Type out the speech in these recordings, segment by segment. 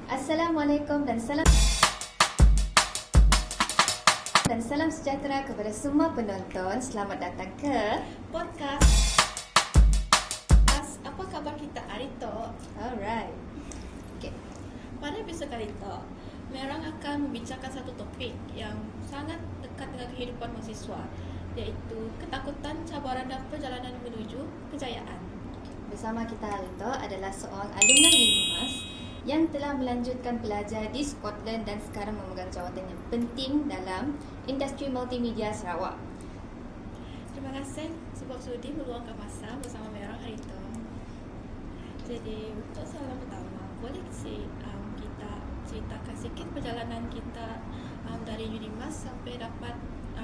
Assalamualaikum dan salam sejahtera kepada semua penonton. Selamat datang ke podcast. Apa khabar kita hari tu? Alright. Okay. Pada episod kali itu, Merang akan membicarakan satu topik yang sangat dekat dengan kehidupan mahasiswa, iaitu ketakutan, cabaran dan perjalanan menuju kejayaan. Bersama kita hari itu adalah seorang alumni UNIMAS yang telah melanjutkan belajar di Scotland dan sekarang memegang jawatan yang penting dalam industri multimedia Sarawak. Terima kasih sebab sudi meluangkan masa bersama Merang hari itu. Jadi untuk soalan pertama, boleh kita ceritakan sikit perjalanan kita dari UNIMAS sampai dapat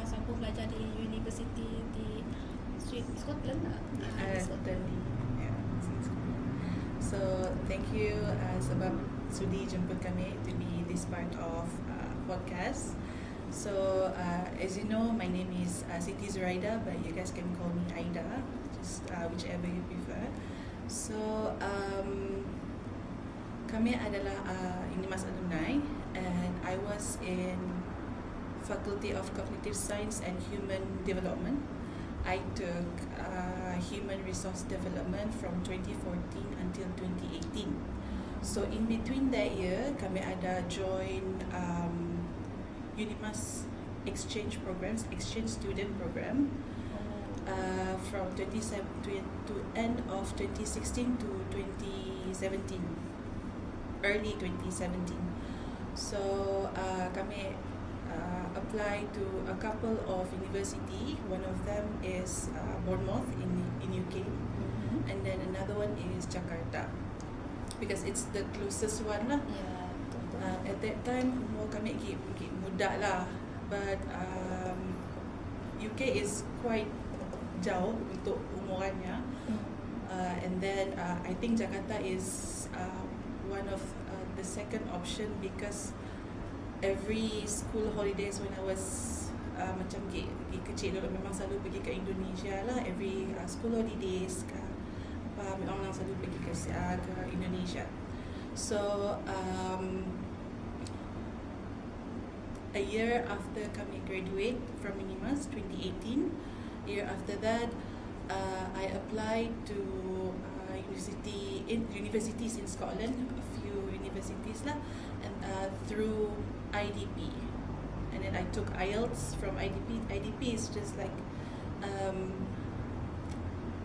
sambung belajar di universiti di Scotland? So thank you sebab sudi jemput kami to be this part of podcast. So as you know, my name is Siti Zuraida, but you guys can call me Aida, just whichever you prefer. So kami adalah UNIMAS alumni, and I was in Faculty of Cognitive Science and Human Development. I took Human Resource Development from 2014 until 2018. So in between that year, kami ada join UNIMAS exchange programs, exchange student program from 2017 to end of 2016 to 2017, early 2017. So kami apply to a couple of university. One of them is Bournemouth in UK, and then another one is Jakarta, because it's the closest one lah. At that time umur kami lagi muda lah, but UK is quite jauh untuk umurannya, and then I think Jakarta is one of the second option, because every school holidays when I was macam kecil dulu memang selalu pergi ke Indonesia lah. Every school holidays memang selalu pergi ke Indonesia. So a year after kami graduate from UNIMAS 2018, year after that I applied to universities in Scotland, a few universities lah, and through IDP, and then I took IELTS from IDP. IDP is just like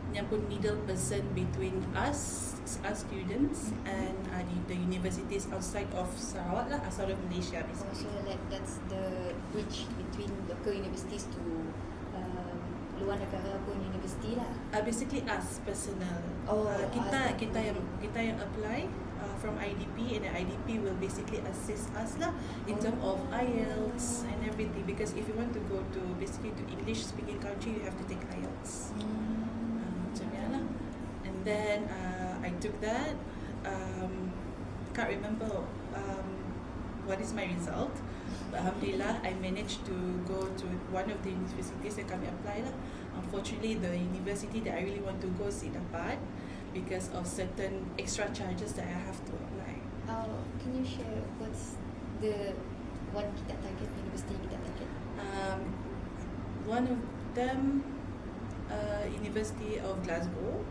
yang pun middle person between us students and the universities outside of Sarawak lah, outside of Malaysia basically. So that's the bridge between local universities to luar negara pun universiti lah. Basically us personal. Kita yang apply from IDP, and the IDP will basically assist us lah in terms of IELTS and everything, because if you want to go to basically to English speaking country, you have to take IELTS. Macam lah. And then I took that. Can't remember what is my result, but alhamdulillah I managed to go to one of the universities that kami apply lah. Unfortunately, the university that I really want to go si dapat, because of certain extra charges that I have to apply. Can you share what's the one kita target, university kita target? One of them, University of Glasgow,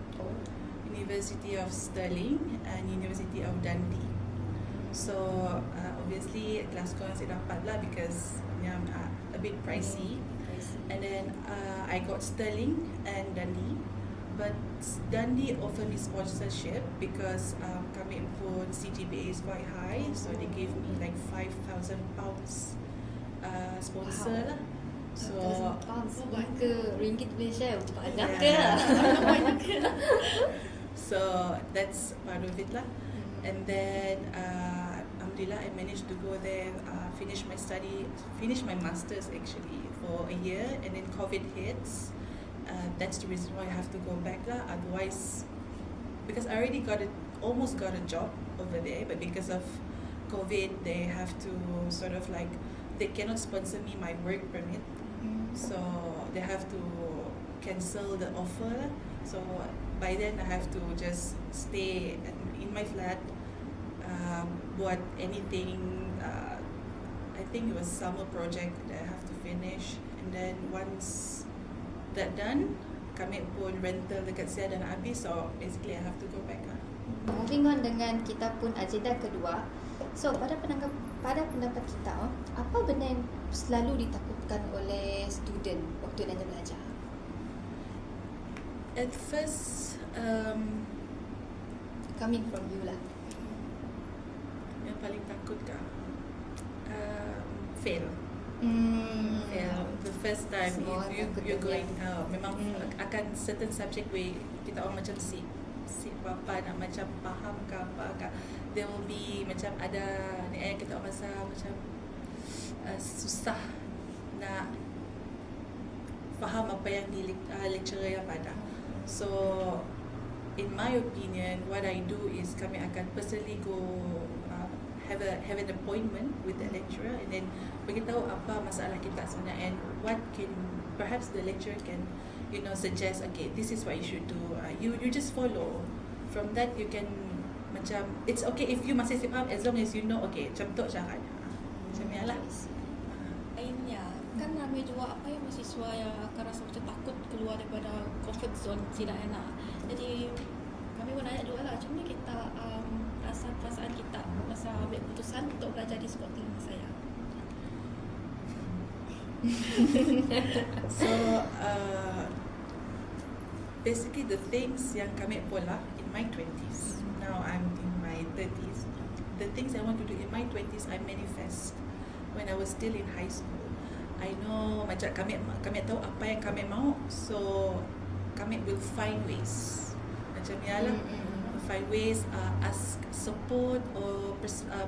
University of Stirling, and University of Dundee. So obviously Glasgow saya dapat lah, because a bit pricey. And then I got Stirling and Dundee, but Dundee offered me sponsorship because kami pun CGPA is quite high, so they gave me like £5,000 sponsor lah. So ke ringgit Malaysia banyak ke? So that's part of it lah. And then alhamdulillah I managed to go there, finish my masters actually for a year, and then COVID hits. That's the reason why I have to go back lah. Otherwise, because I already almost got a job over there, but because of COVID, they have to sort of like, they cannot sponsor me my work permit, so they have to cancel the offer. So by then I have to just stay in my flat buat anything. I think it was summer project that I have to finish, and then once that done, kami pun rental dekat Sia dan habis, so basically I have to go back. Moving on dengan kita pun agenda kedua. So pada pendapat kita, apa benda yang selalu ditakutkan oleh student waktu dia belajar? At first, Coming from you lah. yang paling takut kah? Fail. Fail. The first time Semua takut you're dia. going out, memang akan certain subject where kita orang macam si apa nak macam faham ke apa ke. There will be macam ada ni yang kita orang rasa macam susah nak faham apa yang di lecturer yang pada. So in my opinion, what I do is kami akan personally go have an appointment with the lecturer and then beritahu apa masalah kita sebenarnya and what can perhaps the lecturer can suggest. Okay, this is what you should do. You just follow. From that you can macam it's okay if you masih faham as long as you know okay macam tu caranya. Macam ni lah. Lainnya kan ramai juga apa yang mahasiswa yang akan rasa macam takut keluar daripada comfort zone tidak enak. Jadi kami pun nanya juga lah macam mana kita rasa perasaan kita masa ambil keputusan untuk belajar di Scotland saya. So basically the things yang kami pola in my 20s, now I'm in my 30s, the things I want to do in my 20s I manifest when I was still in high school. I know macam kami tahu apa yang kami mau, so kami will find ways macam ni lah. Find ways, ask support or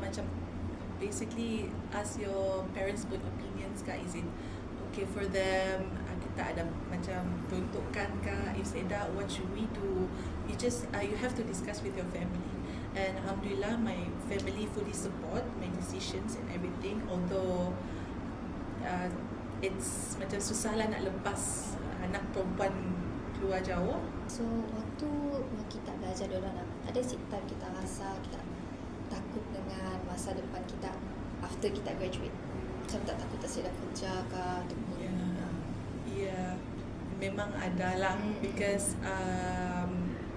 macam basically ask your parents put opinions kah, is it okay for them, kita ada macam peruntukan kah, if say that what should we do, you just you have to discuss with your family. And alhamdulillah my family fully support my decisions and everything, although it's macam susah lah nak lepas anak perempuan keluar jauh. So waktu kita belajar dulu, ada sih time kita rasa kita takut dengan masa depan kita after kita graduate. Macam tak takut tak ada kerja ke ataupun Yeah, memang ada lah because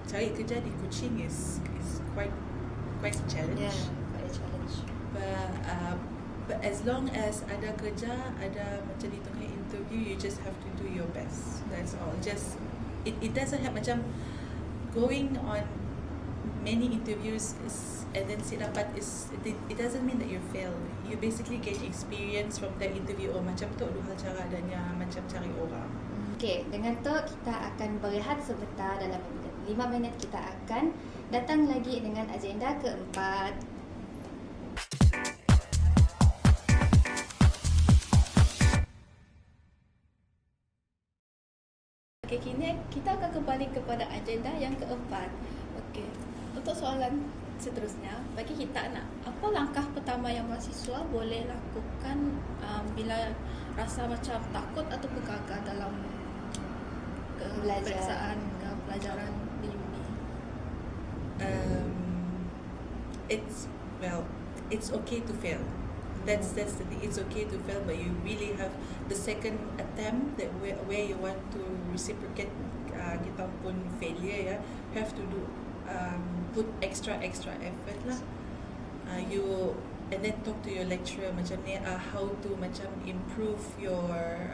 cari kerja di Kuching is quite a challenge. Yeah, quite a challenge. But as long as ada kerja, ada macam di tengah interview, you just have to do your best. That's all. Just it doesn't have macam going on many interviews and then sit dapat it doesn't mean that you fail. You basically gain experience from that interview. Oh macam tu dua cara adanya macam cari orang. Okay, dengan tu kita akan berehat sebentar dalam 5 minit kita akan datang lagi dengan agenda keempat. Okay, kini kita akan kembali kepada agenda yang keempat. Okay, untuk soalan seterusnya, bagi kita apa langkah pertama yang mahasiswa boleh lakukan bila rasa macam takut atau gagal dalam peperiksaan pelajaran di uni? It's okay to fail. That's the thing. It's okay to fail, but you really have the second attempt that where you want to reciprocate kita pun failure, you have to do put extra effort lah. You and then talk to your lecturer macam ni how to macam improve your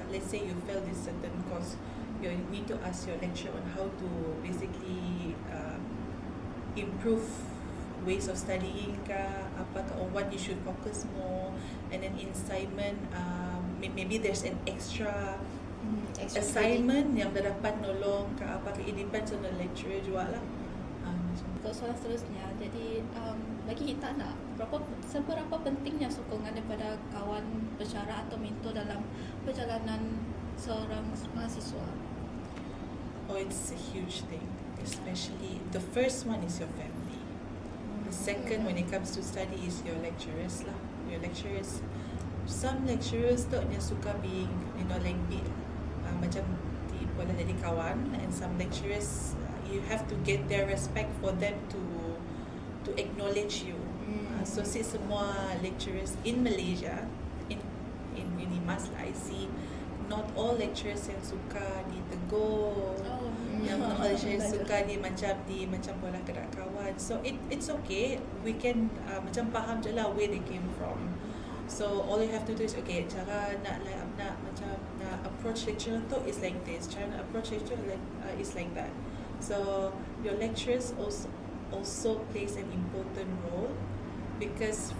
let's say you fail this certain course, you need to ask your lecturer on how to basically improve ways of studying or what you should focus more, and then in assignment maybe there's an extra assignment yang dapat nolong it depends on the lecturer juga lah. Untuk soalan seterusnya, jadi bagi kita seberapa pentingnya sokongan daripada kawan bicara atau mentor dalam perjalanan seorang mahasiswa? Oh, it's a huge thing, especially the first one is your family. The second, when it comes to study, is your lecturers lah. Your lecturers, some lecturers dia suka being lengkit, macam boleh jadi kawan, and some lecturers you have to get their respect for them to to acknowledge you. So si semua lecturers in Malaysia, in UNIMAS lah, I see not all lecturers yang suka ditegur, yang not all lecturers suka macam bola kerak kawan. So it's okay. We can macam faham je lah where they came from. So all you have to do is okay, cara nak approach lecturer tu is like this. Cara nak approach lecturer is like that. So your lecturers also plays an important role because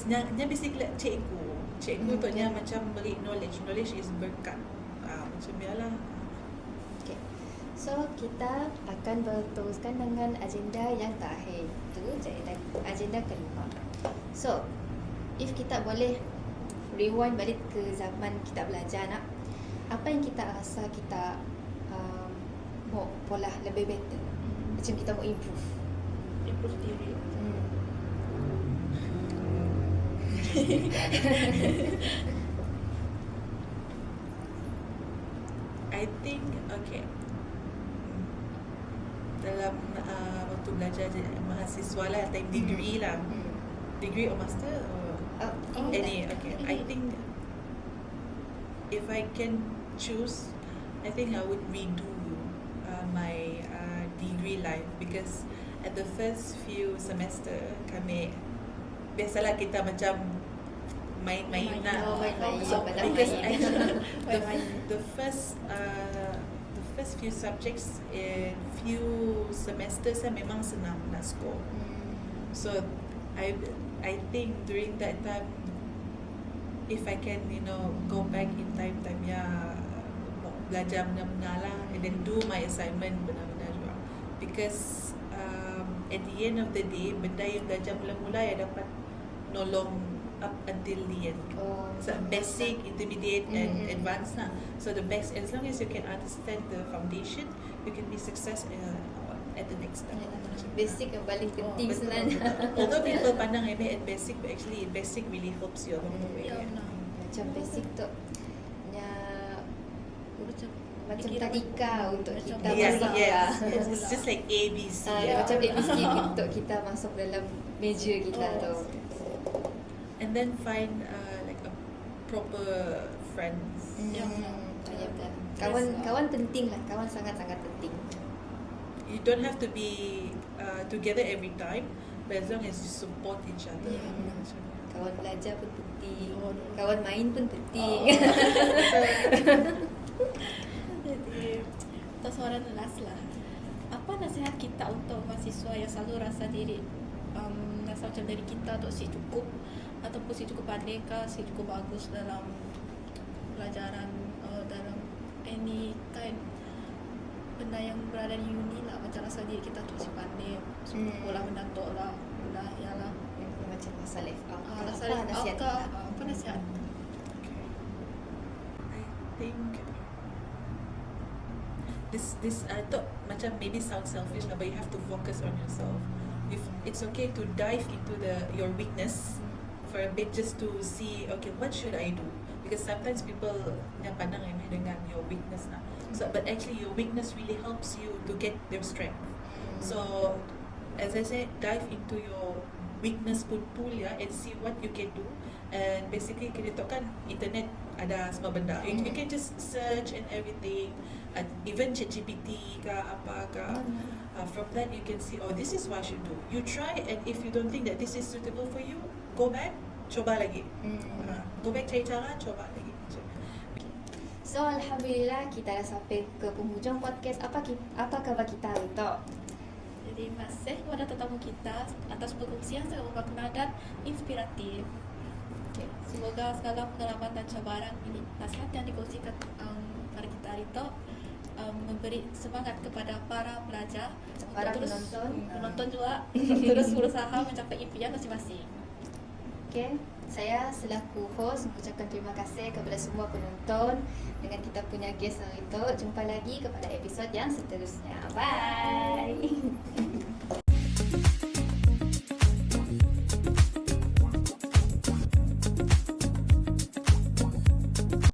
nya basically cikgu tu nya macam beri knowledge is berkat, macam biarlah. Okay. So kita akan berteruskan dengan agenda yang terakhir, itu agenda kelima. So if kita boleh rewind balik ke zaman kita belajar nak, apa yang kita rasa kita mau pola lebih better, macam kita mau improve diri. I think okay, dalam waktu belajar mahasiswa lah, time degree lah, degree or master or any, okay. I think if I can choose, I think I would redo my degree life, because at the first few semester kami biasalah kita macam main nak. So because actually the first few subjects in few semesters memang senang nak score. So I think during that time, if I can go back in time ya belajar benar-benar lah, and then do my assignment benar-benar juga, because at the end of the day benda yang belajar mula-mula yang dapat nolong up until the end. So basic, intermediate and advanced lah. So the best, as long as you can understand the foundation, you can be success at the next step. Basic yang paling penting Betul. sebenarnya. Although people pandang remeh at basic, but actually basic really helps you along the way. Macam basic tu macam tadika untuk kita masuk It's just like ABC. macam ABC untuk kita masuk dalam meja kita tu. And then find like a proper friends. Kawan penting lah, kawan sangat-sangat penting. You don't have to be together every time, but as long as you support each other. Kawan belajar pun penting, kawan main pun penting. Jadi untuk soalan last lah, apa nasihat kita untuk mahasiswa yang selalu rasa diri rasa macam dari kita tu si cukup ataupun si cukup pandai ke, si cukup bagus dalam pelajaran, dalam any kind benda yang berada di uni lah, macam rasa diri kita tu si pandai, sekolah benda tu lah, benda ya lah, Macam masalah FA. rasa nasihat apa nasihat? I think this I thought macam maybe sound selfish lah, but you have to focus on yourself. If it's okay to dive into your weakness for a bit, just to see okay, what should I do, because sometimes people yang pandang remeh dengan your weakness lah. So but actually your weakness really helps you to get their strength. So as I said, dive into your weakness pool ya, and see what you can do. And basically kita tahu kan internet ada semua benda. You can just search and everything, even ChatGPT ke apa ke. From that you can see, oh, this is what I should do. You try, and if you don't think that this is suitable for you, go back, coba lagi. Go back, cari cara, coba lagi. So alhamdulillah kita dah sampai ke penghujung podcast. Apa khabar kita hari tu? Jadi terima kasih kepada tetamu kita atas perkongsian sangat bermakna dan inspiratif. Okay. Semoga segala pengalaman dan cabaran ini, nasihat yang dikongsikan pada kita hari itu memberi semangat kepada para pelajar, para untuk penonton juga untuk terus berusaha mencapai impian masing-masing. Okay, saya selaku host mengucapkan terima kasih kepada semua penonton dengan kita punya guest hari itu. Jumpa lagi kepada episod yang seterusnya. Bye.